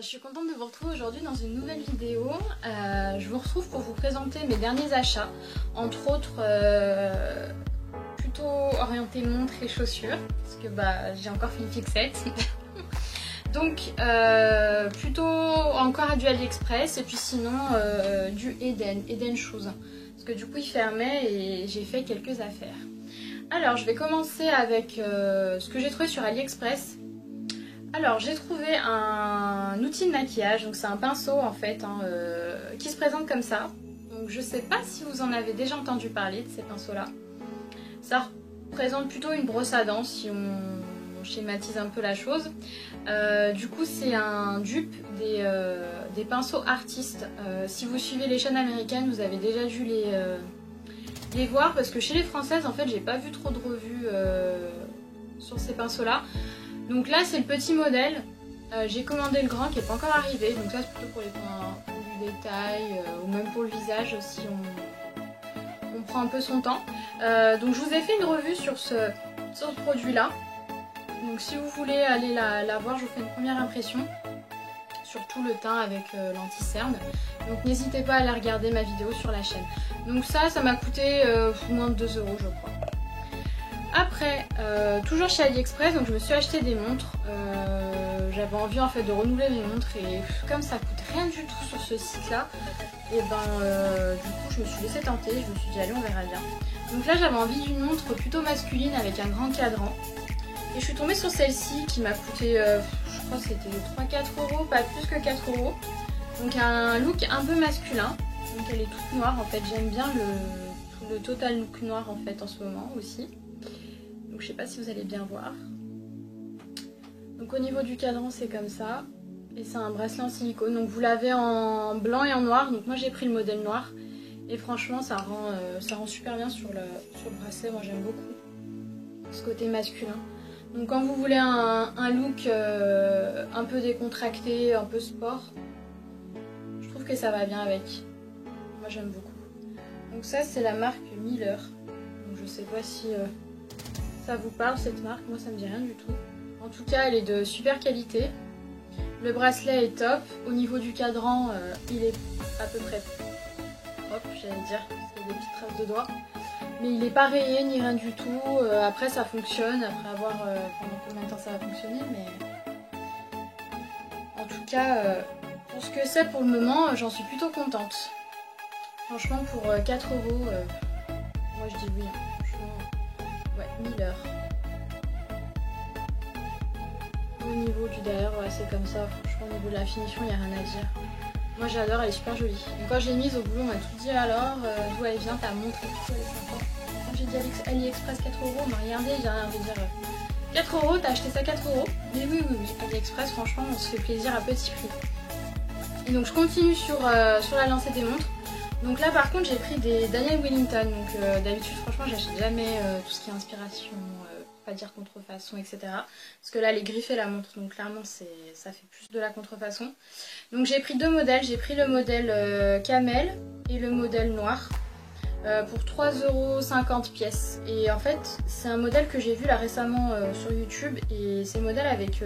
Je suis contente de vous retrouver aujourd'hui dans une nouvelle vidéo. Je vous retrouve pour vous présenter mes derniers achats, entre autres plutôt orientés montres et chaussures, parce que j'ai encore fait une fixette. Donc plutôt encore du AliExpress et puis sinon du Eden Shoes, parce que du coup il fermait et j'ai fait quelques affaires. Alors je vais commencer avec ce que j'ai trouvé sur AliExpress. Alors j'ai trouvé un outil de maquillage, donc c'est un pinceau en fait qui se présente comme ça. Donc je sais pas si vous en avez déjà entendu parler de ces pinceaux là. Ça représente plutôt une brosse à dents si on schématise un peu la chose. Du coup c'est un dupe des pinceaux artistes. Si vous suivez les chaînes américaines vous avez déjà dû les voir, parce que chez les françaises en fait j'ai pas vu trop de revues sur ces pinceaux là. Donc là c'est le petit modèle, j'ai commandé le grand qui n'est pas encore arrivé, donc ça c'est plutôt pour les points du détail ou même pour le visage si on prend un peu son temps. Donc je vous ai fait une revue sur ce produit là, donc si vous voulez aller la voir, je vous fais une première impression sur tout le teint avec l'anti-cerne, donc n'hésitez pas à aller regarder ma vidéo sur la chaîne. Donc ça m'a coûté moins de 2 € je crois. Après, toujours chez AliExpress, donc je me suis acheté des montres. J'avais envie en fait de renouveler mes montres et comme ça coûte rien du tout sur ce site là, et du coup je me suis laissée tenter, je me suis dit allez on verra bien. Donc là j'avais envie d'une montre plutôt masculine avec un grand cadran. Et je suis tombée sur celle-ci qui m'a coûté, je crois que c'était 3-4 €, pas plus que 4 €. Donc un look un peu masculin, donc elle est toute noire en fait, j'aime bien le total look noir en fait en ce moment aussi. Donc je sais pas si vous allez bien voir. Donc au niveau du cadran c'est comme ça. Et c'est un bracelet en silicone. Donc vous l'avez en blanc et en noir. Donc moi j'ai pris le modèle noir. Et franchement ça rend super bien sur le bracelet. Moi j'aime beaucoup ce côté masculin. Donc quand vous voulez un look un peu décontracté, un peu sport, je trouve que ça va bien avec. Moi j'aime beaucoup. Donc ça c'est la marque Miller. Donc je sais pas si... ça vous parle cette marque, moi ça me dit rien du tout. En tout cas elle est de super qualité. Le bracelet est top. Au niveau du cadran il est à peu près propre, j'allais dire, c'est des petites traces de doigts. Mais il n'est pas rayé ni rien du tout. Après ça fonctionne, après avoir pendant combien de temps ça va fonctionner. Mais en tout cas pour ce que c'est pour le moment j'en suis plutôt contente. Franchement pour 4 €, moi je dis oui. Ouais, Miller. Au niveau du derrière, ouais, c'est comme ça. Franchement, au niveau de la finition, il n'y a rien à dire. Moi, j'adore, elle est super jolie. Donc, quand je l'ai mise au boulot, on m'a tout dit alors, d'où elle vient, ta montre et tout, elle est sympa. Quand j'ai dit AliExpress 4 €, on m'a regardé, j'ai rien envie de dire 4 €, t'as acheté ça 4 €. Mais oui, AliExpress, franchement, on se fait plaisir à petit prix. Et donc, je continue sur la lancée des montres. Donc là par contre j'ai pris des Daniel Wellington, donc d'habitude franchement j'achète jamais tout ce qui est inspiration, pas dire contrefaçon etc. Parce que là elle est griffée la montre, donc clairement ça fait plus de la contrefaçon. Donc j'ai pris deux modèles, j'ai pris le modèle camel et le modèle noir pour 3,50 € pièce. Et en fait c'est un modèle que j'ai vu là récemment sur YouTube, et c'est le modèle avec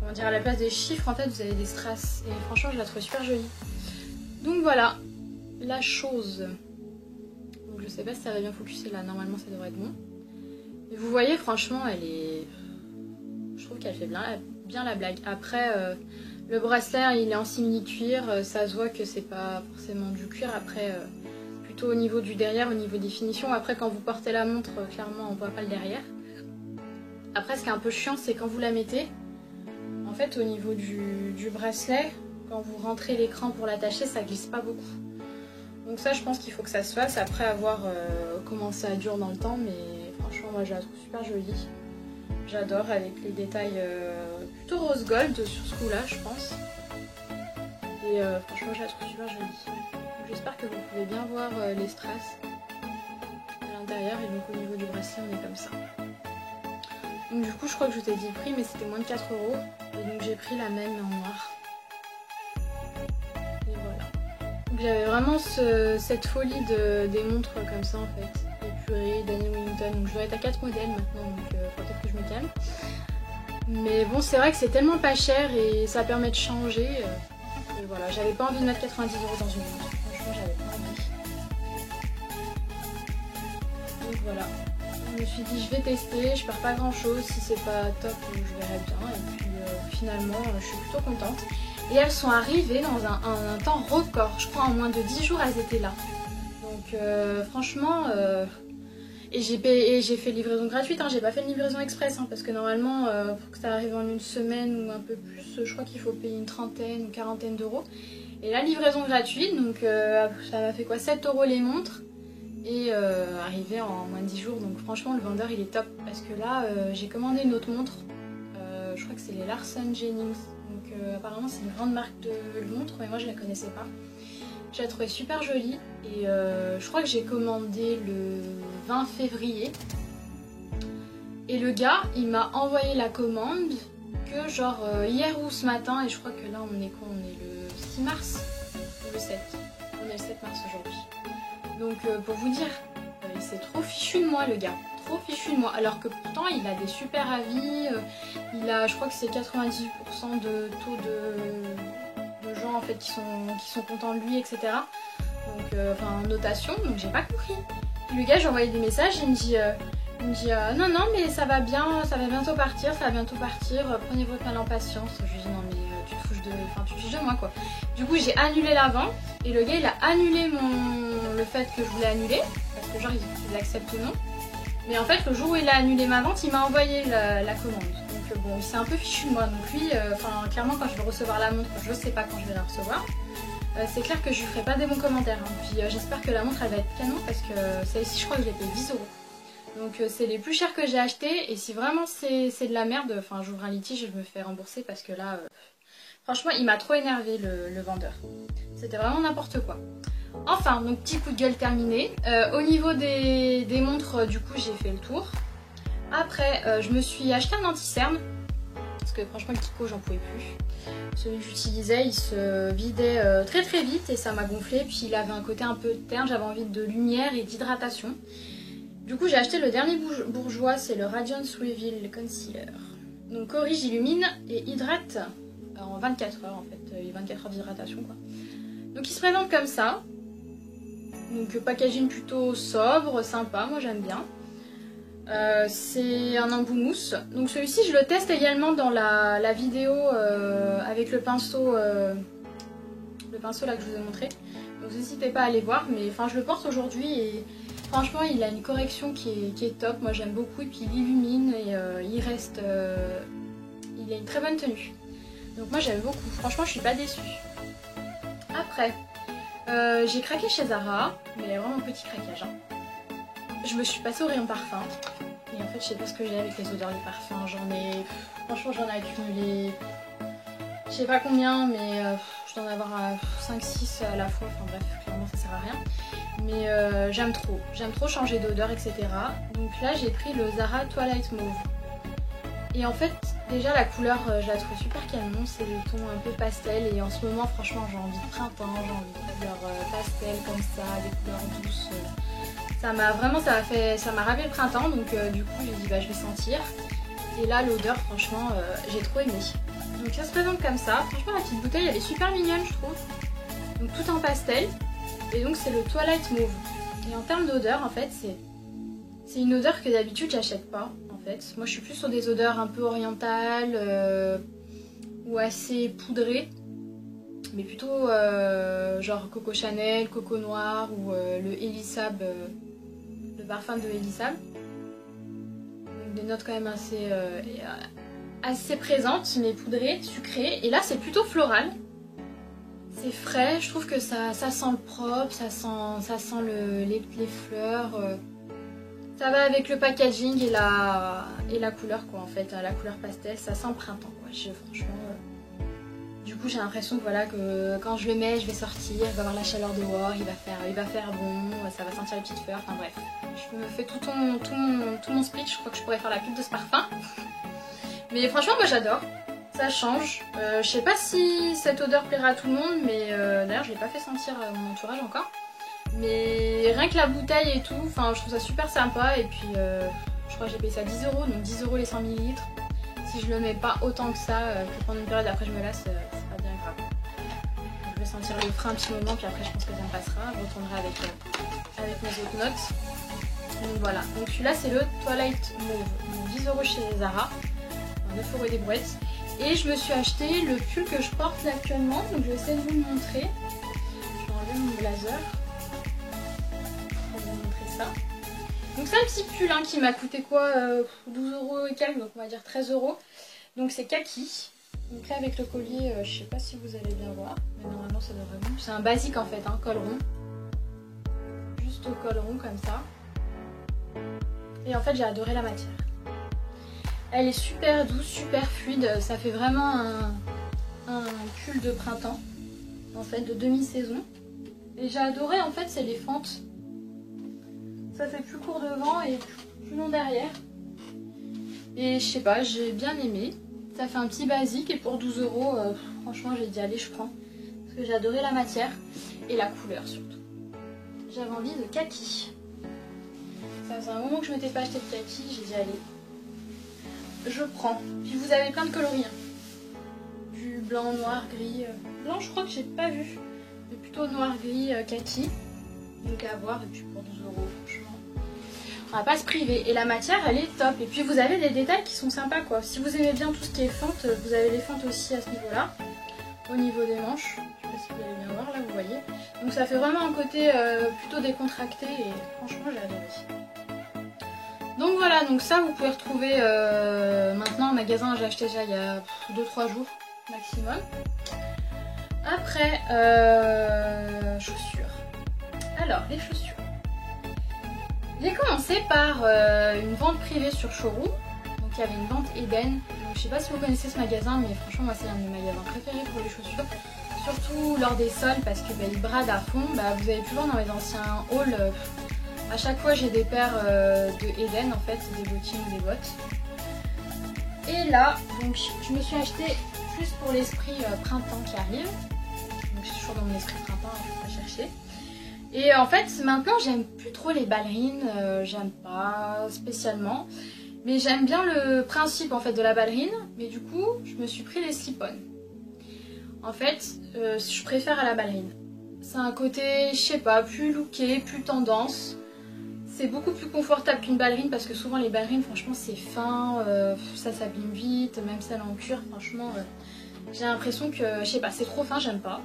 comment dire, à la place des chiffres en fait vous avez des strass, et franchement je la trouve super jolie. Donc voilà, la chose. Donc je sais pas si ça va bien focuser là, normalement ça devrait être bon. Et vous voyez franchement elle est... Je trouve qu'elle fait bien la blague. Après le bracelet il est en simili-cuir, ça se voit que c'est pas forcément du cuir. Après plutôt au niveau du derrière, au niveau des finitions. Après quand vous portez la montre, clairement on voit pas le derrière. Après ce qui est un peu chiant c'est quand vous la mettez, en fait au niveau du bracelet, quand vous rentrez l'écran pour l'attacher, ça glisse pas beaucoup. Donc ça, je pense qu'il faut que ça se fasse après avoir comment ça dure dans le temps. Mais franchement, moi, je la trouve super jolie. J'adore, avec les détails plutôt rose gold sur ce coup-là, je pense. Et franchement, je la trouve super jolie. J'espère que vous pouvez bien voir les strass à l'intérieur. Et donc au niveau du bracelet, on est comme ça. Donc du coup, je crois que je t'ai dit le prix, mais c'était moins de 4 €. Et donc j'ai pris la même en noir. J'avais vraiment cette folie des montres comme ça en fait. Épurées, Daniel Wellington. Donc je dois être à 4 modèles maintenant, donc peut-être que je me calme. Mais bon, c'est vrai que c'est tellement pas cher et ça permet de changer. Et voilà, j'avais pas envie de mettre 90 € dans une montre. Franchement, j'avais pas envie. Donc voilà. Je me suis dit, je vais tester, je perds pas grand chose. Si c'est pas top, je verrai bien. Et puis finalement, je suis plutôt contente. Et elles sont arrivées dans un temps record. Je crois en moins de 10 jours, elles étaient là. Donc franchement... Et j'ai fait livraison gratuite, hein, j'ai pas fait de livraison express, hein, parce que normalement, pour que ça arrive en une semaine ou un peu plus, je crois qu'il faut payer une trentaine ou quarantaine d'euros. Et la livraison gratuite, donc ça m'a fait quoi, 7 € les montres, et arrivé en moins de 10 jours, donc franchement le vendeur il est top, parce que là j'ai commandé une autre montre, je crois que c'est les Larson Jennings, donc apparemment c'est une grande marque de montres, mais moi je la connaissais pas. Je la trouvais super jolie et je crois que j'ai commandé le 20 février. Et le gars, il m'a envoyé la commande que genre hier ou ce matin. Et je crois que là, on est quoi? On est le 6 mars ou le 7. On est le 7 mars aujourd'hui. Donc pour vous dire, il s'est trop fichu de moi le gars. Trop fichu de moi. Alors que pourtant, il a des super avis. Il a, je crois que c'est 98% de taux de gens en fait qui sont contents de lui, etc. Donc enfin notation, donc j'ai pas compris. Puis le gars, j'ai envoyé des messages, il me dit non non mais ça va bien, ça va bientôt partir, prenez votre mal en patience. Je lui dis non mais tu te fiches de moi quoi. Du coup j'ai annulé la vente et le gars il a annulé le fait que je voulais annuler parce que genre il accepte non. Mais en fait le jour où il a annulé ma vente, il m'a envoyé la commande. Donc bon, il s'est un peu fichu de moi. Donc lui, clairement quand je vais recevoir la montre, je sais pas quand je vais la recevoir. C'est clair que je lui ferai pas des bons commentaires. Hein. Puis j'espère que la montre elle va être canon parce que celle-ci je crois que je l'ai payé 10 €. Donc c'est les plus chers que j'ai acheté et si vraiment c'est de la merde, enfin j'ouvre un litige et je me fais rembourser parce que là, franchement il m'a trop énervé le vendeur. C'était vraiment n'importe quoi. Enfin, donc petit coup de gueule terminé. Au niveau des montres, du coup j'ai fait le tour. Après, je me suis acheté un anti-cerne parce que franchement le Kiko j'en pouvais plus. Celui que j'utilisais il se vidait très très vite et ça m'a gonflé. Puis il avait un côté un peu terne, j'avais envie de lumière et d'hydratation. Du coup j'ai acheté le dernier bourgeois, c'est le Radiance Reveal Concealer. Donc corrige, illumine et hydrate en 24 heures en fait, 24 heures d'hydratation quoi. Donc il se présente comme ça. Donc packaging plutôt sobre, sympa, moi j'aime bien. C'est un embout mousse. Donc celui-ci je le teste également dans la vidéo avec le pinceau là que je vous ai montré. Donc n'hésitez pas à aller voir, mais enfin je le porte aujourd'hui et franchement il a une correction qui est top, moi j'aime beaucoup et puis il illumine et il reste... il a une très bonne tenue. Donc moi j'aime beaucoup, franchement je suis pas déçue. Après, j'ai craqué chez Zara, mais vraiment petit craquage. Hein. Je me suis passée au rayon parfum. Et en fait, je sais pas ce que j'ai avec les odeurs du parfum. Franchement, j'en ai accumulé. Je sais pas combien, mais je dois en avoir 5-6 à la fois. Enfin bref, clairement, ça sert à rien. Mais j'aime trop. J'aime trop changer d'odeur, etc. Donc là, j'ai pris le Zara Twilight Mauve. Et en fait, déjà la couleur, je la trouve super canon. C'est le ton un peu pastel. Et en ce moment, franchement, j'ai envie de printemps. J'ai envie de couleurs pastel comme ça, des couleurs douces. Ça m'a rappelé le printemps, donc du coup j'ai dit bah je vais sentir. Et là l'odeur franchement j'ai trop aimé. Donc ça se présente comme ça, franchement la petite bouteille elle est super mignonne je trouve. Donc tout en pastel, et donc c'est le Twilight Mauve. Et en termes d'odeur en fait c'est une odeur que d'habitude j'achète pas en fait. Moi je suis plus sur des odeurs un peu orientales ou assez poudrées. Mais plutôt genre Coco Chanel, Coco Noir ou le Elisab, le parfum de Elisab. Donc des notes quand même assez présentes, mais poudrées, sucrées. Et là c'est plutôt floral. C'est frais, je trouve que ça sent le propre, ça sent les fleurs. Ça va avec le packaging et la couleur quoi en fait, la couleur pastel, ça sent le printemps quoi. Franchement... Du coup j'ai l'impression que voilà que quand je le mets je vais sortir, il va avoir la chaleur dehors, il va faire bon, ça va sentir les petites fleurs, enfin bref. Je me fais tout mon speech, je crois que je pourrais faire la pub de ce parfum. Mais franchement moi j'adore, ça change. Je sais pas si cette odeur plaira à tout le monde, mais d'ailleurs je l'ai pas fait sentir à mon entourage encore. Mais rien que la bouteille et tout, enfin je trouve ça super sympa et puis je crois que j'ai payé ça 10 €, donc 10 € les 100 ml. si je le mets pas autant que ça, que pendant une période après je me lasse, c'est pas bien grave. Donc, je vais sentir le frein un petit moment, puis après je pense que ça me passera. Je retournerai avec mes autres notes. Donc voilà, donc celui-là c'est le Twilight Mauve, 10 € chez Zara, 9 € et des brouettes. Et je me suis acheté le pull que je porte là actuellement, donc je vais essayer de vous le montrer. Je vais enlever mon blazer pour vous montrer ça. Donc c'est un petit pull hein, qui m'a coûté quoi 12 € et quelques, donc on va dire 13 €. Donc c'est kaki. Donc là avec le collier, je sais pas si vous allez bien voir, mais normalement ça devrait bon. C'est un basique en fait, col rond. Juste au col rond comme ça. Et en fait j'ai adoré la matière. Elle est super douce, super fluide, ça fait vraiment un pull de printemps, en fait de demi-saison. Et j'ai adoré en fait c'est les fentes. Ça fait plus court devant et plus long derrière. Et je sais pas, j'ai bien aimé. Ça fait un petit basique et pour 12 €, franchement j'ai dit allez je prends. Parce que j'ai adoré la matière et la couleur surtout. J'avais envie de kaki. Ça faisait un moment que je m'étais pas acheté de kaki, j'ai dit allez, je prends. Puis vous avez plein de coloris. Du blanc, noir, gris. Blanc je crois que j'ai pas vu. Mais plutôt noir, gris, kaki. Donc à voir et puis pour 12 € franchement. On va pas se priver. Et la matière elle est top. Et puis vous avez des détails qui sont sympas quoi. Si vous aimez bien tout ce qui est fente, vous avez les fentes aussi à ce niveau là. Au niveau des manches. Je sais pas si vous allez bien voir là, vous voyez. Donc ça fait vraiment un côté plutôt décontracté et franchement j'ai adoré. Donc voilà, donc ça vous pouvez retrouver maintenant en magasin, j'ai acheté déjà il y a 2-3 jours maximum. Après, chaussures. Alors, les chaussures. J'ai commencé par une vente privée sur Showroom. Donc il y avait une vente Eden. Donc, je sais pas si vous connaissez ce magasin, mais franchement moi c'est un de mes magasins préférés pour les chaussures. Surtout lors des soldes parce que ils bradent à fond. Vous avez pu voir dans les anciens hauls. À chaque fois j'ai des paires de Eden en fait, des bottines ou des bottes. Et là, donc je me suis acheté plus pour l'esprit printemps qui arrive. Donc je suis toujours dans mon esprit printemps, je vais pas chercher. Et en fait maintenant j'aime plus trop les ballerines, j'aime pas spécialement. Mais j'aime bien le principe en fait de la ballerine. Mais du coup je me suis pris les slip-on. En fait je préfère à la ballerine. C'est un côté, je sais pas, plus looké, plus tendance. C'est beaucoup plus confortable qu'une ballerine parce que souvent les ballerines franchement c'est fin, ça s'abîme vite, même celle en cuir franchement j'ai l'impression que, je sais pas, c'est trop fin, j'aime pas.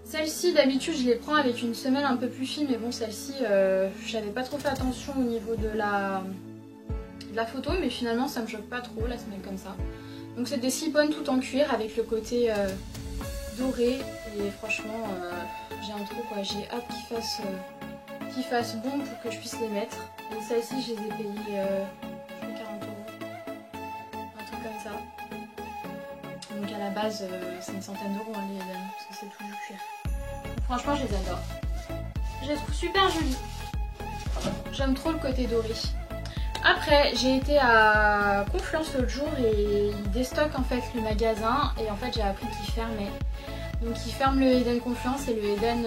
Celle-ci d'habitude je les prends avec une semelle un peu plus fine mais bon celle-ci j'avais pas trop fait attention au niveau de la photo mais finalement ça me choque pas trop la semelle comme ça. Donc c'est des slip-on tout en cuir avec le côté doré et franchement j'ai un trou quoi, j'ai hâte qu'ils fassent bon pour que je puisse les mettre. Donc celles-ci je les ai payées je crois 40 €, un truc comme ça. Donc à la base c'est une centaine d'euros les Eden parce que c'est tout du cuir. Donc, franchement je les adore. Je les trouve super jolies. J'aime trop le côté doré. Après j'ai été à Confluence l'autre jour et ils déstockent en fait le magasin et en fait j'ai appris qu'ils fermaient. Donc ils ferment le Eden Confluence et le Eden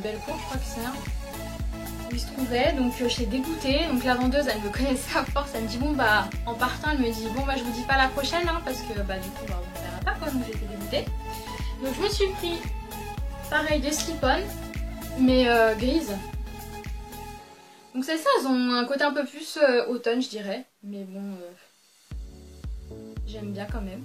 Bellecour je crois que c'est un. Où il se trouvait, donc j'étais dégoûtée. Donc la vendeuse elle me connaissait à force, elle me dit bon bah en partant elle me dit bon bah je vous dis pas la prochaine hein, parce que du coup on ne verra pas quoi, donc j'étais dégoûtée. Donc je me suis pris pareil des slip-on mais grises. Donc c'est ça, elles ont un côté un peu plus automne je dirais, mais bon j'aime bien quand même.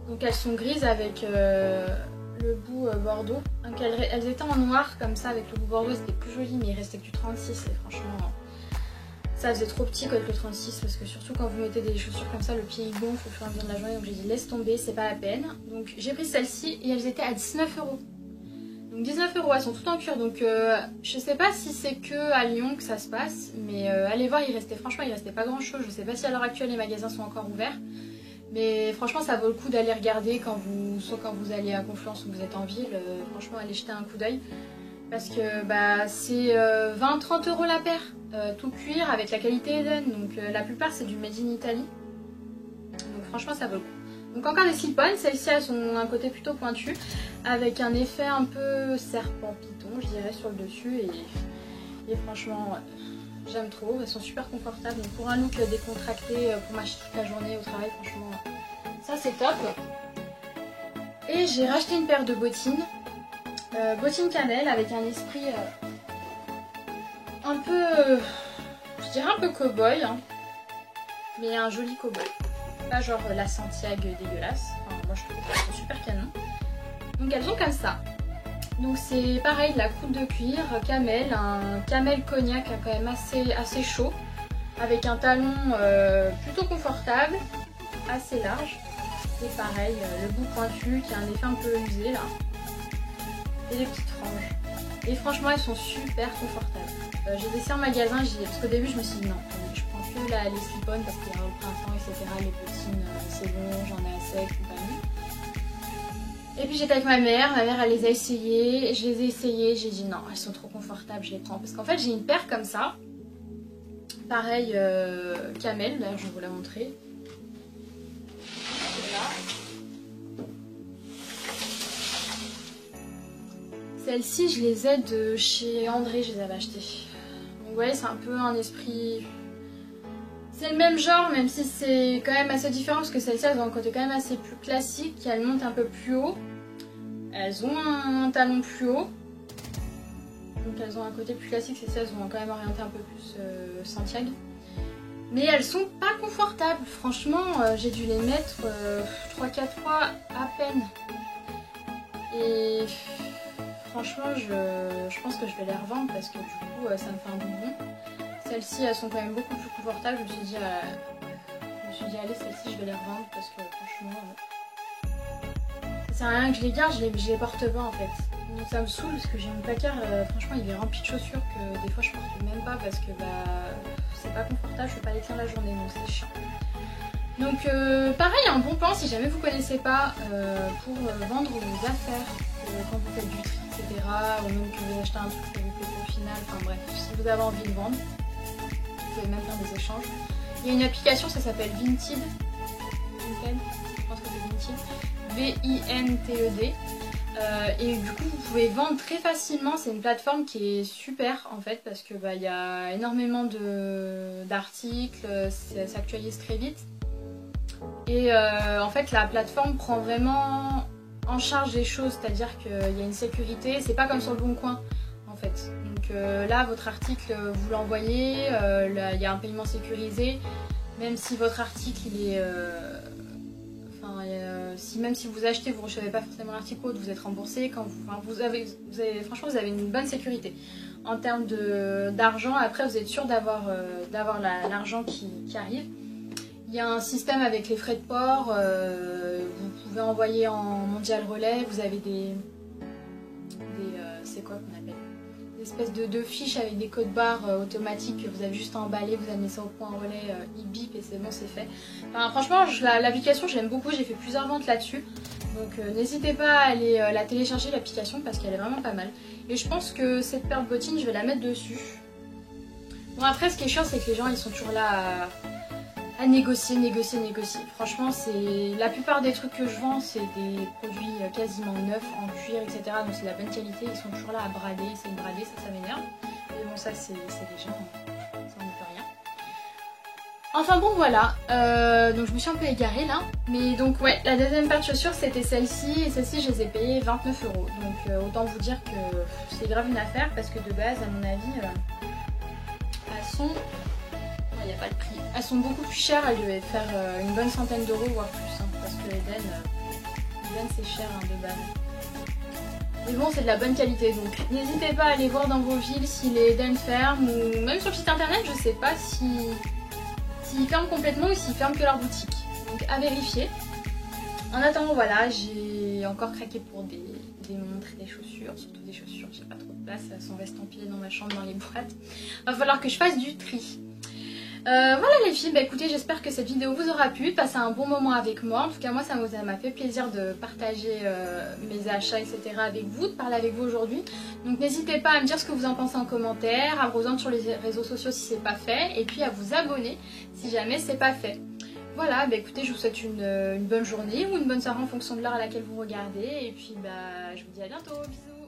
Donc elles sont grises avec le bout bordeaux. Donc elles étaient en noir comme ça avec le bout bordeaux, c'était plus joli mais il restait que du 36 et franchement ça faisait trop petit avec le 36 parce que surtout quand vous mettez des chaussures comme ça le pied il gonfle au fur et à mesure de la journée donc j'ai dit laisse tomber, c'est pas la peine. Donc j'ai pris celle-ci et elles étaient à 19 €. Donc 19 €, elles sont toutes en cuir donc je sais pas si c'est que à Lyon que ça se passe mais allez voir franchement il restait pas grand chose, je sais pas si à l'heure actuelle les magasins sont encore ouverts. Mais franchement ça vaut le coup d'aller regarder soit quand vous allez à Confluence ou vous êtes en ville, franchement allez jeter un coup d'œil. Parce que c'est 20-30 € la paire, tout cuir avec la qualité Eden, donc la plupart c'est du made in Italy. Donc franchement ça vaut le coup. Donc encore des slip-on, celles-ci elles ont un côté plutôt pointu, avec un effet un peu serpent python je dirais sur le dessus et franchement j'aime trop, elles sont super confortables. Donc pour un look décontracté, pour marcher toute la journée au travail, franchement, ça c'est top. Et j'ai racheté une paire de bottines, bottines cannelle avec un esprit un peu, je dirais un peu cow-boy, hein, mais un joli cow-boy. Pas genre la Santiago dégueulasse, enfin, moi je trouve qu'elles sont super canon. Donc elles sont comme ça. Donc c'est pareil, de la coupe de cuir, camel, un camel cognac quand même assez chaud, avec un talon plutôt confortable, assez large. Et pareil, le bout pointu qui a un effet un peu usé là. Et les petites franges. Et franchement elles sont super confortables. J'ai laissé en magasin, parce qu'au début je me suis dit non, je prends que les slip-on parce qu'il y aura le printemps, etc. Les bottines, c'est bon, j'en ai assez, compagnie. Et puis j'étais avec ma mère elle les a essayées, je les ai essayées, j'ai dit non, elles sont trop confortables, je les prends. Parce qu'en fait j'ai une paire comme ça, pareil camel, là je vais vous la montrer. Celles-ci je les ai de chez André, je les avais achetées. Donc vous voyez c'est un peu un esprit... C'est le même genre, même si c'est quand même assez différent parce que celles-ci elles ont un côté quand même assez plus classique, elles montent un peu plus haut. Elles ont un talon plus haut. Donc elles ont un côté plus classique, celles-ci elles ont quand même orienté un peu plus Santiago. Mais elles sont pas confortables, franchement j'ai dû les mettre 3-4 fois à peine. Et franchement je pense que je vais les revendre parce que du coup ça me fait un bonbon. Celles-ci elles sont quand même beaucoup plus confortables, je me suis dit allez celles-ci je vais les revendre parce que franchement ça sert à rien que je les garde, je les porte pas en fait. Donc ça me saoule parce que j'ai mon placard, franchement il est rempli de chaussures que des fois je porte même pas parce que c'est pas confortable, je peux pas les tenir la journée donc c'est chiant. Donc pareil un bon plan si jamais vous connaissez pas pour vendre vos affaires quand vous faites du tri etc. Ou même que vous achetez un truc que vous faites au final, enfin bref, si vous avez envie de vendre. Vous pouvez même faire des échanges. Il y a une application, ça s'appelle Vinted. Je pense que c'est Vinted. V-I-N-T-E-D. Et du coup, vous pouvez vendre très facilement. C'est une plateforme qui est super en fait parce que y a énormément d'articles, ça s'actualise très vite. Et en fait, la plateforme prend vraiment en charge les choses, c'est-à-dire qu'il y a une sécurité. C'est pas comme sur le Bon Coin en fait. Donc là, votre article, vous l'envoyez, il y a un paiement sécurisé, même si votre article, il est... même si vous achetez, vous ne recevez pas forcément l'article, vous êtes remboursé. Quand franchement, vous avez une bonne sécurité. En termes d'argent, après, vous êtes sûr d'avoir l'argent qui arrive. Il y a un système avec les frais de port, vous pouvez envoyer en mondial relais, vous avez c'est quoi qu'on appelle, espèce de fiches avec des codes barres automatiques que vous avez juste à emballer, vous amenez ça au point relais, il bip et c'est bon, c'est fait. Enfin, franchement, l'application, je l'aime beaucoup, j'ai fait plusieurs ventes là-dessus. Donc n'hésitez pas à aller la télécharger, l'application, parce qu'elle est vraiment pas mal. Et je pense que cette paire de bottines, je vais la mettre dessus. Bon, après, ce qui est chiant, c'est que les gens, ils sont toujours là à négocier. Franchement, la plupart des trucs que je vends, c'est des produits quasiment neufs, en cuir, etc. Donc c'est de la bonne qualité, ils sont toujours là à brader, essayer de brader, ça m'énerve. Mais bon, ça c'est des gens, ça on ne peut rien. Enfin bon, voilà, donc je me suis un peu égarée là. Mais donc ouais, la deuxième paire de chaussures c'était celle-ci, et celle-ci je les ai payées 29 €. Donc autant vous dire que c'est grave une affaire, parce que de base, à mon avis, elles sont... Il n'y a pas de prix. Elles sont beaucoup plus chères, elles devaient faire une bonne centaine d'euros, voire plus, hein, parce que Eden c'est cher hein, de base. Mais bon, c'est de la bonne qualité, donc n'hésitez pas à aller voir dans vos villes si les Eden ferment, ou même sur le site internet, je sais pas s'ils ferment complètement ou s'ils ferment que leur boutique. Donc à vérifier. En attendant, voilà, j'ai encore craqué pour des montres et des chaussures, surtout des chaussures, j'ai pas trop de place, elles sont estampillées dans ma chambre, dans les boîtes. Va falloir que je fasse du tri. Voilà les filles, bah écoutez, j'espère que cette vidéo vous aura plu, passer un bon moment avec moi. En tout cas moi ça m'a fait plaisir de partager mes achats etc avec vous, de parler avec vous aujourd'hui. Donc n'hésitez pas à me dire ce que vous en pensez en commentaire, à me rejoindre sur les réseaux sociaux si c'est pas fait, et puis à vous abonner si jamais c'est pas fait. Voilà, bah écoutez, je vous souhaite une bonne journée ou une bonne soirée en fonction de l'heure à laquelle vous regardez, et puis bah je vous dis à bientôt, bisous.